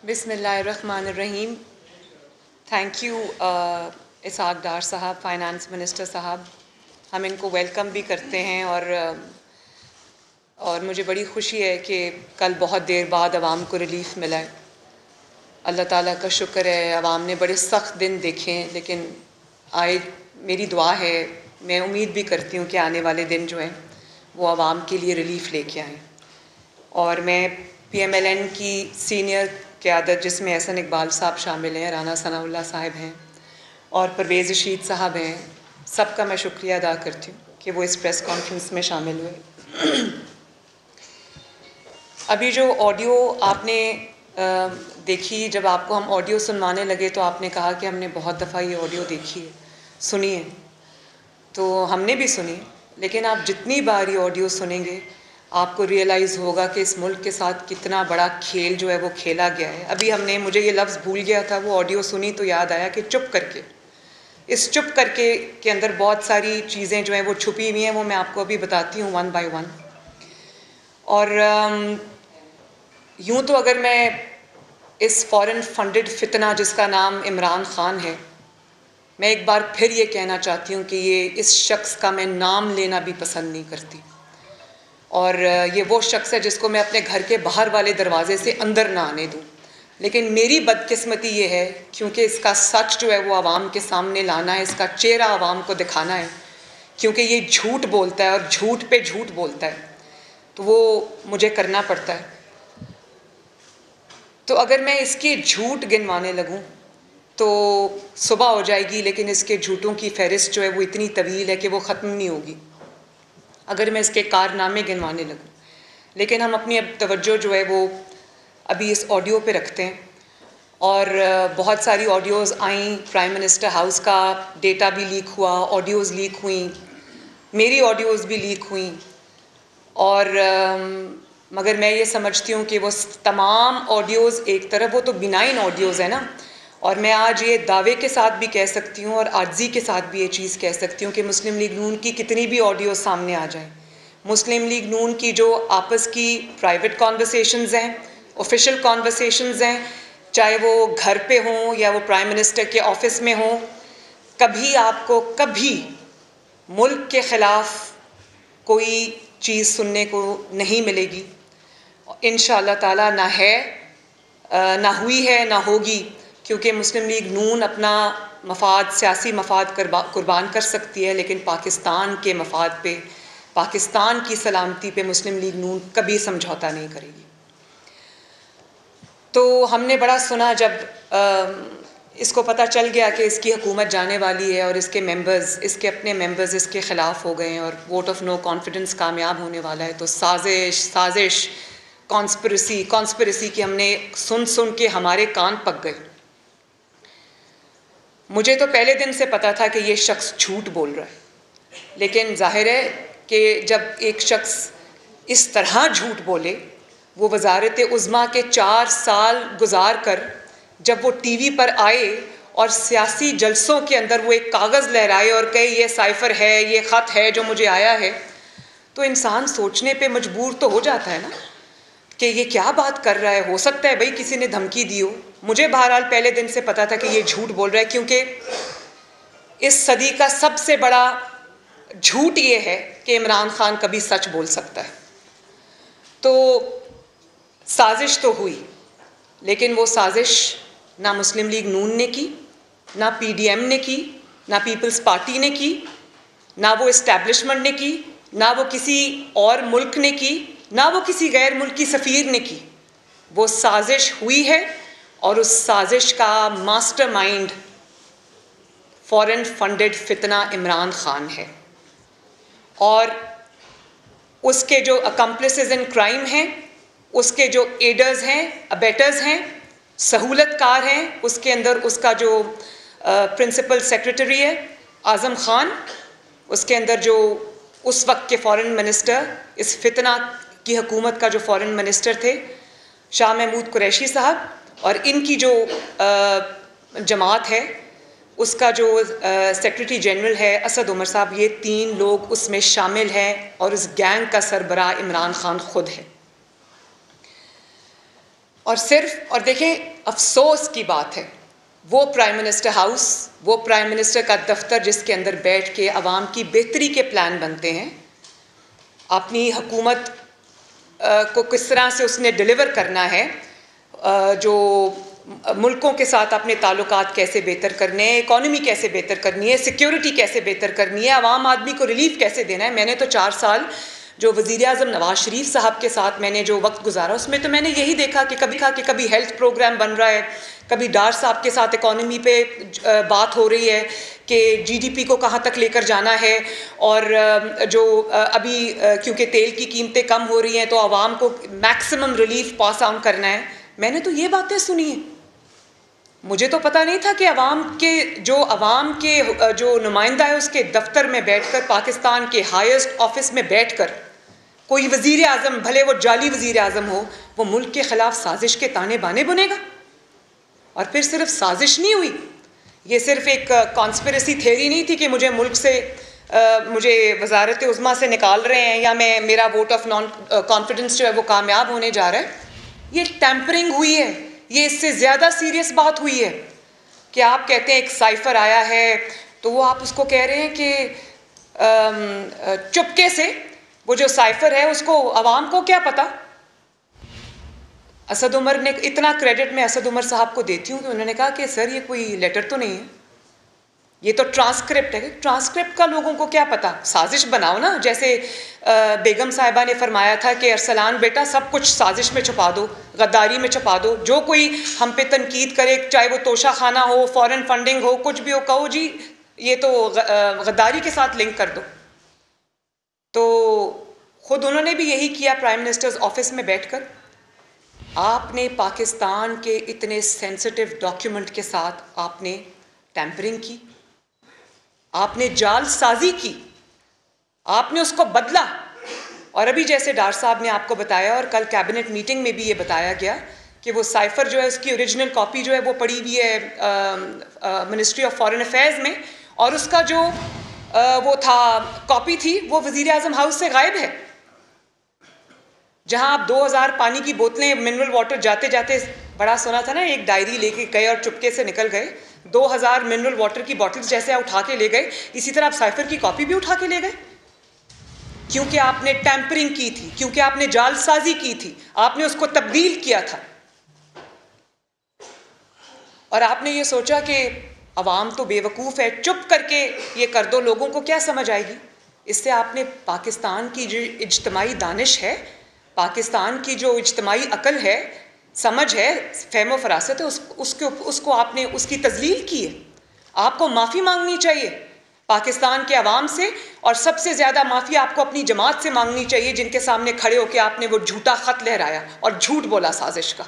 बिस्मिल्लाहिर्रहमानिर्रहीम। Thank you Isaac डार साहब, finance minister साहब। हम इनको वेलकम भी करते हैं और मुझे बड़ी ख़ुशी है कि कल बहुत देर बाद आवाम को रिलीफ़ मिला है। अल्लाह ताला का शुक्र है, आवाम ने बड़े सख्त दिन देखे हैं, लेकिन मेरी दुआ है, मैं उम्मीद भी करती हूँ कि आने वाले दिन जो हैं वो आवाम के लिए रिलीफ़ लेके आएँ। और मैं PMLN की सीनियर क़यादत, जिसमें एहसन इकबाल साहब शामिल हैं, राना सनाउल्लाह साहब हैं और परवेज़ रशीद साहब हैं, सबका मैं शुक्रिया अदा करती हूँ कि वो इस प्रेस कॉन्फ्रेंस में शामिल हुए। अभी जो ऑडियो आपने देखी, जब आपको हम ऑडियो सुनवाने लगे तो आपने कहा कि हमने बहुत दफ़ा ये ऑडियो देखी है, सुनी है। तो हमने भी सुनी, लेकिन आप जितनी बार ये ऑडियो सुनेंगे आपको रियलाइज़ होगा कि इस मुल्क के साथ कितना बड़ा खेल जो है वो खेला गया है। अभी मुझे ये लफ्ज़ भूल गया था, वो ऑडियो सुनी तो याद आया कि चुप करके। इस चुप करके के अंदर बहुत सारी चीज़ें जो हैं वो छुपी हुई हैं, वो मैं आपको अभी बताती हूँ वन बाय वन। और यूँ तो अगर मैं इस फ़ॉरेन फंडेड फितना जिसका नाम इमरान ख़ान है, मैं एक बार फिर ये कहना चाहती हूँ कि इस शख्स का मैं नाम लेना भी पसंद नहीं करती। और ये वो शख्स है जिसको मैं अपने घर के बाहर वाले दरवाजे से अंदर ना आने दूँ। लेकिन मेरी बदकिस्मती ये है, क्योंकि इसका सच जो है वो आवाम के सामने लाना है, इसका चेहरा आवाम को दिखाना है, क्योंकि ये झूठ बोलता है और झूठ पे झूठ बोलता है, तो वो मुझे करना पड़ता है। तो अगर मैं इसके झूठ गिनवाने लगूँ तो सुबह हो जाएगी, लेकिन इसके झूठों की फ़हरिस्त जो है वो इतनी तवील है कि वो ख़त्म नहीं होगी अगर मैं इसके कारनामे गिनवाने लगूँ। लेकिन हम अपनी अब तवज्जो जो है वो अभी इस ऑडियो पे रखते हैं। और बहुत सारी ऑडियोज़ आईं, प्राइम मिनिस्टर हाउस का डेटा भी लीक हुआ, ऑडियोज़ लीक हुई, मेरी ऑडियोज़ भी लीक हुई। और मगर मैं ये समझती हूँ कि वो तमाम ऑडियोज़ एक तरफ, वो तो बिनाइन ऑडियोज़ है ना। और मैं आज ये दावे के साथ भी कह सकती हूँ और आज़ी के साथ भी ये चीज़ कह सकती हूँ कि मुस्लिम लीग नून की कितनी भी ऑडियो सामने आ जाए, मुस्लिम लीग नून की जो आपस की प्राइवेट कॉन्वर्सेशंस हैं, ऑफिशियल कॉन्वर्सेशंस हैं, चाहे वो घर पे हों या वो प्राइम मिनिस्टर के ऑफिस में हों, कभी आपको कभी मुल्क के ख़िलाफ़ कोई चीज़ सुनने को नहीं मिलेगी। इंशाअल्लाह ताला ना है, ना हुई है, ना होगी, क्योंकि मुस्लिम लीग नून अपना मफाद, सियासी मफाद कुर्बान कर सकती है, लेकिन पाकिस्तान के मफाद पे, पाकिस्तान की सलामती पे मुस्लिम लीग नून कभी समझौता नहीं करेगी। तो हमने बड़ा सुना जब इसको पता चल गया कि इसकी हुकूमत जाने वाली है और इसके मेंबर्स, इसके अपने मेंबर्स इसके ख़िलाफ़ हो गए हैं और वोट ऑफ नो कॉन्फिडेंस कामयाब होने वाला है, तो साजिश कॉन्स्पिरेसी की हमने सुन के हमारे कान पक गए। मुझे तो पहले दिन से पता था कि ये शख्स झूठ बोल रहा है, लेकिन जाहिर है कि जब एक शख्स इस तरह झूठ बोले, वो वज़ारत उज़्मा के 4 साल गुजार कर जब वो टीवी पर आए और सियासी जलसों के अंदर वो एक कागज़ लहराए और कहे ये साइफ़र है, ये ख़त है जो मुझे आया है, तो इंसान सोचने पे मजबूर तो हो जाता है ना कि ये क्या बात कर रहा है। हो सकता है भाई किसी ने धमकी दी हो। मुझे बहरहाल पहले दिन से पता था कि ये झूठ बोल रहा है, क्योंकि इस सदी का सबसे बड़ा झूठ ये है कि इमरान ख़ान कभी सच बोल सकता है। तो साजिश तो हुई, लेकिन वो साजिश ना मुस्लिम लीग नून ने की, ना PDM ने की, ना पीपल्स पार्टी ने की, ना वो इस्टेब्लिशमेंट ने की, ना वो किसी और मुल्क ने की, ना वो किसी गैर मुल्की सफ़ीर ने की। वो साजिश हुई है और उस साजिश का मास्टरमाइंड फॉरेन फंडेड फितना इमरान ख़ान है। और उसके जो अकम्प्लिसेस इन क्राइम हैं, उसके जो एडर्स हैं, अबेटर्स हैं, सहूलतकार हैं, उसके अंदर उसका जो प्रिंसिपल सेक्रेटरी है आज़म ख़ान, उसके अंदर जो उस वक्त के फ़ॉरेन मिनिस्टर, इस फितना की हुकूमत का जो फ़ॉरेन मिनिस्टर थे शाह महमूद कुरैशी साहब, और इनकी जो जमात है उसका जो सेक्रेटरी जनरल है असद उमर साहब, ये 3 लोग उसमें शामिल हैं और उस गैंग का सरबराह इमरान ख़ान ख़ुद है। और सिर्फ, और देखें अफसोस की बात है, वो प्राइम मिनिस्टर हाउस, वो प्राइम मिनिस्टर का दफ्तर जिसके अंदर बैठ के आवाम की बेहतरी के प्लान बनते हैं, अपनी हुकूमत को किस तरह से उसने डिलीवर करना है, जो मुल्कों के साथ अपने ताल्लुकात कैसे बेहतर करने हैं, इकॉनमी कैसे बेहतर करनी है, सिक्योरिटी कैसे बेहतर करनी है, आवाम आदमी को रिलीफ कैसे देना है। मैंने तो 4 साल जो वज़ीर आज़म नवाज़ शरीफ साहब के साथ मैंने जो वक्त गुजारा, उसमें तो मैंने यही देखा कि कभी हेल्थ प्रोग्राम बन रहा है, कभी डार साहब के साथ इकॉनमी पे बात हो रही है कि जीडीपी को कहाँ तक लेकर जाना है, और जो अभी क्योंकि तेल की कीमतें कम हो रही हैं तो आवाम को मैक्सिमम रिलीफ पास ऑन करना है। मैंने तो ये बातें सुनी हैं। मुझे तो पता नहीं था कि आवाम के जो नुमाइंदा है उसके दफ्तर में बैठकर, पाकिस्तान के हाईएस्ट ऑफिस में बैठकर कोई वज़ीर आज़म, भले वो जाली वज़ीर आज़म हो, वो मुल्क के ख़िलाफ़ साजिश के ताने बाने बुनेगा। और फिर सिर्फ साजिश नहीं हुई, ये सिर्फ एक कॉन्स्पिरेसी थ्योरी नहीं थी कि मुझे मुल्क से मुझे वज़ारत उज़्मा से निकाल रहे हैं या मेरा वोट ऑफ नॉन कॉन्फिडेंस जो है वो कामयाब होने जा रहा है। ये टैंपरिंग हुई है। ये इससे ज़्यादा सीरियस बात हुई है कि आप कहते हैं एक साइफ़र आया है, तो वो आप उसको कह रहे हैं कि चुपके से वो जो साइफ़र है उसको आवाम को क्या पता। असद उमर ने, इतना क्रेडिट मैं असद उमर साहब को देती हूँ कि उन्होंने कहा कि सर ये कोई लेटर तो नहीं है, ये तो ट्रांसक्रिप्ट है। ट्रांसक्रिप्ट का लोगों को क्या पता, साजिश बनाओ ना। जैसे बेगम साहिबा ने फरमाया था कि अरसलान बेटा सब कुछ साजिश में छुपा दो, गद्दारी में छुपा दो, जो कोई हम पे तनकीद करे, चाहे वो तोशा खाना हो, फॉरेन फंडिंग हो, कुछ भी हो, कहो जी ये तो गद्दारी के साथ लिंक कर दो। तो खुद उन्होंने भी यही किया प्राइम मिनिस्टर्स ऑफिस में बैठकर। आपने पाकिस्तान के इतने सेंसिटिव डॉक्यूमेंट के साथ आपने टैंपरिंग की, आपने जालसाजी की, आपने उसको बदला। और अभी जैसे डार साहब ने आपको बताया, और कल कैबिनेट मीटिंग में भी ये बताया गया कि वो साइफ़र जो है उसकी ओरिजिनल कॉपी जो है वो पड़ी हुई है मिनिस्ट्री ऑफ फॉरेन अफेयर्स में, और उसका जो वो था कॉपी थी वो वज़ीर आज़म हाउस से गायब है। जहां आप 2000 पानी की बोतलें, मिनरल वाटर जाते जाते, बड़ा सुना था ना, एक डायरी लेके गए और चुपके से निकल गए, 2000 मिनरल वाटर की बॉटल्स जैसे आप उठा के ले गए, इसी तरह आप साइफर की कॉपी भी उठा के ले गए, क्योंकि आपने टैंपरिंग की थी, क्योंकि आपने जालसाजी की थी, आपने उसको तब्दील किया था। और आपने ये सोचा कि अवाम तो बेवकूफ़ है, चुप करके ये कर दो, लोगों को क्या समझ आएगी। इससे आपने पाकिस्तान की जो इज्तमाही दानिश है, पाकिस्तान की जो इज्तमाही अकल है, समझ है, फ़हम व फरासत है, उसको आपने उसकी तज़लील की है। आपको माफ़ी मांगनी चाहिए पाकिस्तान के अवाम से, और सबसे ज़्यादा माफ़ी आपको अपनी जमात से मांगनी चाहिए, जिनके सामने खड़े होकर आपने वो झूठा ख़त लहराया और झूठ बोला साजिश का,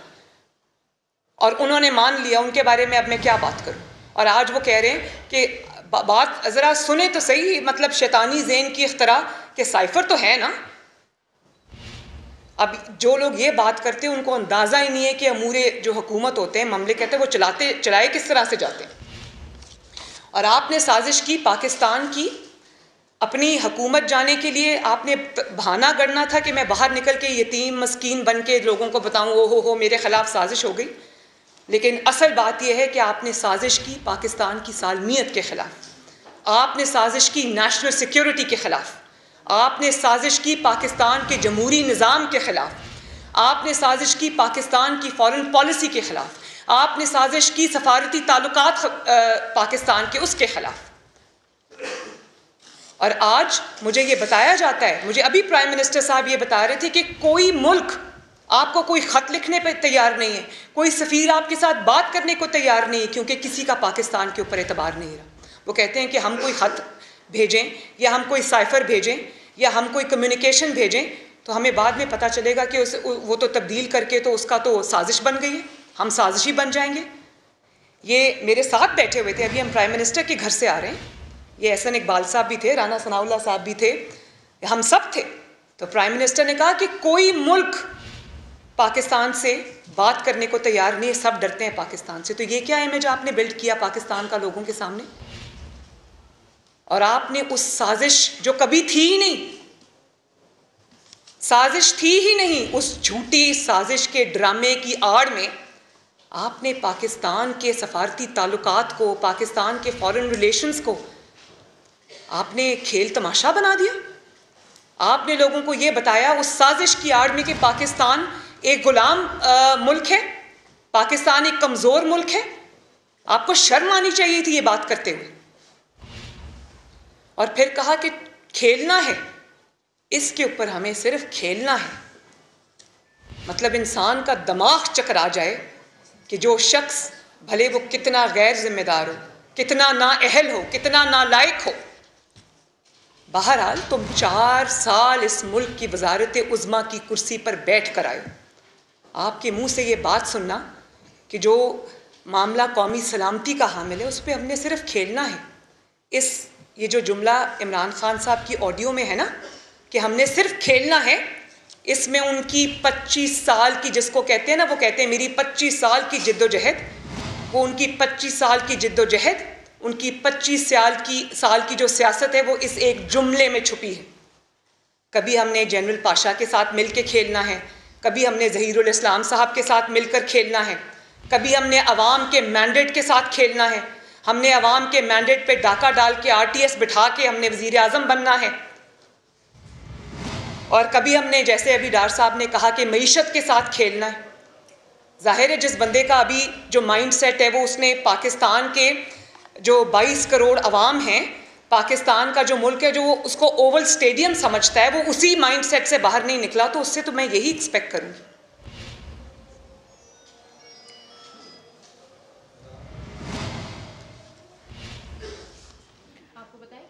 और उन्होंने मान लिया। उनके बारे में अब मैं क्या बात करूं। और आज वो कह रहे हैं कि बात ज़रा सुने तो सही, मतलब शैतानी ज़ेन की इख्तरा के साइफ़र तो है ना। अब जो लोग ये बात करते हैं उनको अंदाज़ा ही नहीं है कि अमूरे जो हुकूमत होते हैं, मामले कहते हैं, वो चलाए किस तरह से जाते हैं। और आपने साजिश की पाकिस्तान की, अपनी हुकूमत जाने के लिए आपने बहाना गढ़ना था कि मैं बाहर निकल के यतीम मस्कीन बन के लोगों को बताऊँ, ओ हो मेरे ख़िलाफ़ साजिश हो गई। लेकिन असल बात यह है कि आपने साजिश की पाकिस्तान की सालमियत के ख़िलाफ़, आपने साजिश की नेशनल सिक्योरिटी के ख़िलाफ़, आपने साजिश की पाकिस्तान के जमहूरी निज़ाम के ख़िलाफ़, आपने साजिश की पाकिस्तान की फ़ॉरेन पॉलिसी के ख़िलाफ़, आपने साजिश की सफारती ताल्लुकात पाकिस्तान के उसके ख़िलाफ़। और आज मुझे ये बताया जाता है, मुझे अभी प्राइम मिनिस्टर साहब ये बता रहे थे कि कोई मुल्क आपको कोई ख़त लिखने पर तैयार नहीं है, कोई सफ़ीर आपके साथ बात करने को तैयार नहीं है, क्योंकि किसी का पाकिस्तान के ऊपर एतबार नहीं रहा। वो कहते हैं कि हम कोई ख़त भेजें या हम कोई साइफ़र भेजें या हम कोई कम्युनिकेशन भेजें, तो हमें बाद में पता चलेगा कि वो तो तब्दील करके तो उसका तो साजिश बन गई है, हम साजिशी बन जाएंगे। ये मेरे साथ बैठे हुए थे, अभी हम प्राइम मिनिस्टर के घर से आ रहे हैं, ये एहसन इकबाल साहब भी थे, राना सनाउल्लाह साहब भी थे, हम सब थे। तो प्राइम मिनिस्टर ने कहा कि कोई मुल्क पाकिस्तान से बात करने को तैयार नहीं है, सब डरते हैं पाकिस्तान से। तो ये क्या इमेज आपने बिल्ड किया पाकिस्तान का लोगों के सामने। और आपने उस साजिश जो कभी थी ही नहीं, साजिश थी ही नहीं। उस झूठी साजिश के ड्रामे की आड़ में आपने पाकिस्तान के सफारती ताल्लुकात को, पाकिस्तान के फॉरेन रिलेशंस को आपने खेल तमाशा बना दिया। आपने लोगों को ये बताया उस साजिश की आड़ में कि पाकिस्तान एक गुलाम मुल्क है, पाकिस्तान एक कमज़ोर मुल्क है। आपको शर्म आनी चाहिए थी ये बात करते हुए। और फिर कहा कि खेलना है, इसके ऊपर हमें सिर्फ खेलना है। मतलब इंसान का दिमाग चकरा जाए कि जो शख्स भले वो कितना गैर जिम्मेदार हो, कितना नाअहल हो, कितना नालायक हो, बहरहाल तुम 4 साल इस मुल्क की वजारत उज़्मा की कुर्सी पर बैठ कर आए। आपके मुंह से ये बात सुनना कि जो मामला कौमी सलामती का हामिल है उस पर हमने सिर्फ खेलना है। ये जो जुमला इमरान खान साहब की ऑडियो में है ना कि हमने सिर्फ खेलना है, इसमें उनकी 25 साल की, जिसको कहते हैं ना, वो कहते हैं मेरी 25 साल की जिद्दोजहद, वो उनकी 25 साल की जिद्दोजहद, उनकी 25 साल की जो सियासत है वो इस एक जुमले में छुपी है। कभी हमने जनरल पाशा के साथ मिल के खेलना है, कभी हमने ज़हीरुल इस्लाम साहब के साथ मिलकर खेलना है, कभी हमने अवाम के मैंडेट के साथ खेलना है, हमने अवाम के मैंडेट पे डाका डाल के RTS बिठा के हमने वज़ीर आज़म बनना है, और कभी हमने, जैसे अभी डार साहब ने कहा, कि मईशत के साथ खेलना है। ज़ाहिर है जिस बंदे का अभी जो माइंड सेट है वो उसने पाकिस्तान के जो 22 करोड़ अवाम हैं, पाकिस्तान का जो मुल्क है, जो उसको ओवल स्टेडियम समझता है, वो उसी माइंड सेट से बाहर नहीं निकला। तो उससे तो मैं यही एक्सपेक्ट करूँगी।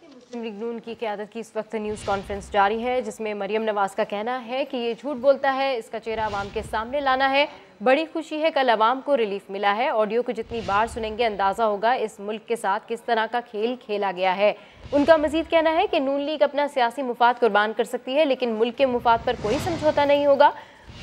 मुस्लिम लीग नून की क़यादत की इस वक्त न्यूज़ कॉन्फ्रेंस जारी है, जिसमें मरियम नवाज़ का कहना है कि ये झूठ बोलता है, इसका चेहरा आवाम के सामने लाना है। बड़ी खुशी है कल आवाम को रिलीफ मिला है। ऑडियो को जितनी बार सुनेंगे अंदाज़ा होगा इस मुल्क के साथ किस तरह का खेल खेला गया है। उनका मजीद कहना है कि नून लीग अपना सियासी मुफाद कुर्बान कर सकती है, लेकिन मुल्क के मुफाद पर कोई समझौता नहीं होगा।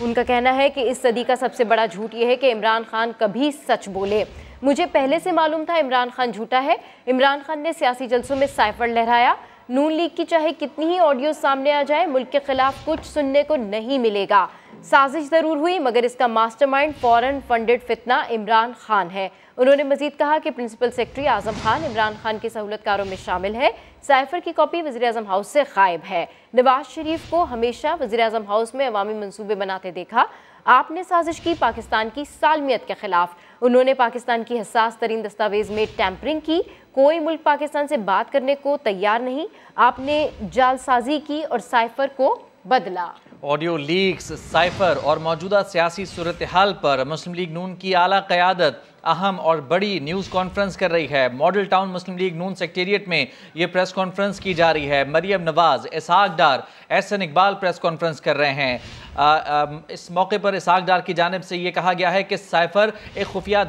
उनका कहना है कि इस सदी का सबसे बड़ा झूठ ये है कि इमरान खान कभी सच बोले। मुझे पहले से मालूम था इमरान खान झूठा है। इमरान खान ने सियासी जलसों में साइफर लहराया। नून लीग की चाहे कितनी ही ऑडियो सामने आ जाए, मुल्क के खिलाफ कुछ सुनने को नहीं मिलेगा। साजिश ज़रूर हुई, मगर इसका मास्टरमाइंड फॉरेन फंडेड फितना इमरान खान है। उन्होंने मजीद कहा कि प्रिंसिपल सेक्रेटरी आजम खान इमरान खान के सहूलतकारों में शामिल है। साइफर की कॉपी वज़ीर आज़म हाउस से गायब है। नवाज शरीफ को हमेशा वज़ीर आज़म हाउस में अवामी मंसूबे बनाते देखा। आपने साजिश की पाकिस्तान की सालमियत के खिलाफ। उन्होंने पाकिस्तान की हसास तरीन दस्तावेज में टैंपरिंग की। कोई मुल्क पाकिस्तान से बात करने को तैयार नहीं। आपने जालसाजी की और साइफर को बदला। ऑडियो लीक्स, साइफर और मौजूदा सियासी सूरत हाल पर मुस्लिम लीग नून की आला क़यादत अहम और बड़ी न्यूज़ कॉन्फ्रेंस कर रही है। मॉडल टाउन मुस्लिम लीग नून सेक्रेटेरिएट में ये प्रेस कॉन्फ्रेंस की जा रही है। मरियम नवाज़, इसहाक डार, एहसन इकबाल प्रेस कॉन्फ्रेंस कर रहे हैं। इस मौके पर इसहाक डार की जानिब से ये कहा गया है कि साइफर एक खुफिया